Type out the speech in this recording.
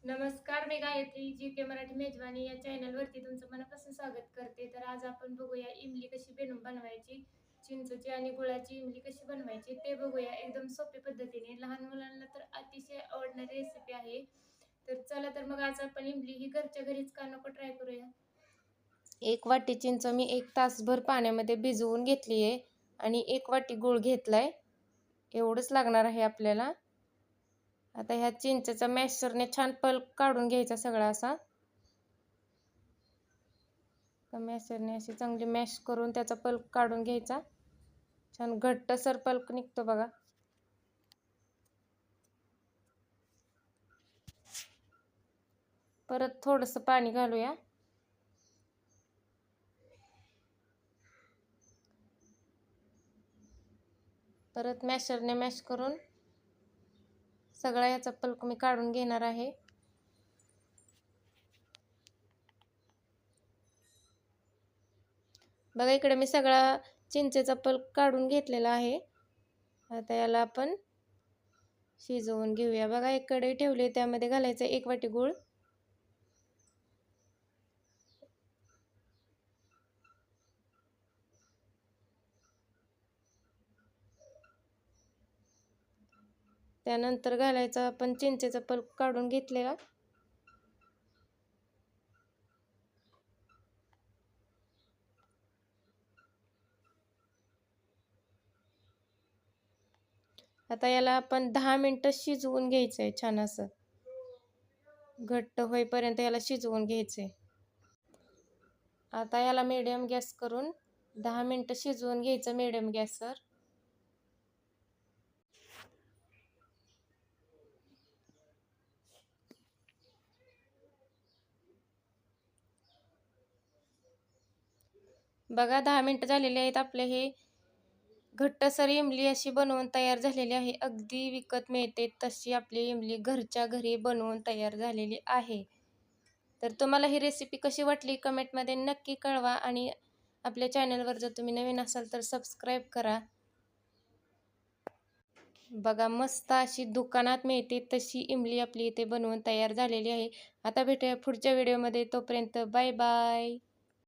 नमस्कार, मी गायत्री जी के मराठी मेजवानी या चॅनलवरती तुमचं मनापासून स्वागत करते. तर आज आपण बघूया इमली कशी बनवायची, चिंचेची आणि गुळाची इमली कशी बनवायची ते बघूया एकदम सोप्या पद्धतीने. लहान मुलांना तर अतिशय आवडणारी रेसिपी आहे. तर चला तर मग आज आपण इमली ही घरच्या घरीच का नको ट्राय करूया. 1 वाटी चिंच मी 1 तासभर पाण्यामध्ये भिजवून घेतली आहे आणि 1 वाटी गूळ घेतलाय. एवढंच लागणार आहे आपल्याला. आता ह्या चिंचेचा मॅशरने छान पल्प काढून घ्यायचा सगळा असा. मॅशरने अशी चांगली मॅश करून त्याचा पल्प काढून घ्यायचा. छान घट्टसर पल्प निघतो बघा. परत थोडंसं पाणी घालूया. परत मॅशरने मॅश करून सगळा याचा पल्प मी काढून घेणार आहे. बघा इकडे मी सगळा चिंचेचा पल्प काढून घेतलेला आहे. आता याला आपण शिजवून घेऊया. बघा एक कढई ठेवली, त्यामध्ये घालायचं 1 वाटी गूळ. त्यानंतर घालायचा आपण चिंचेचा पल्प काढून घेतलेला. आता याला आपण 10 मिनिटं शिजवून घ्यायचंय. छान असं घट्ट होईपर्यंत याला शिजवून घ्यायचंय. आता याला मीडियम गॅस करून 10 मिनिटं शिजवून घ्यायचं मीडियम गॅसवर. बघा 10 मिनिटं झालेली आहेत. आपले हे घट्टसर इमली अशी बनवून तयार झालेली आहे. अगदी विकत मिळते तशी आपली इमली घरच्या घरी बनवून तयार झालेली आहे. तर तुम्हाला ही रेसिपी कशी वाटली कमेंटमध्ये नक्की कळवा आणि आपल्या चॅनलवर जर तुम्ही नवीन असाल तर सबस्क्राईब करा. बघा मस्त अशी दुकानात मिळते तशी इमली आपली इथे बनवून तयार झालेली आहे. आता भेटूया पुढच्या व्हिडिओमध्ये. तोपर्यंत बाय बाय.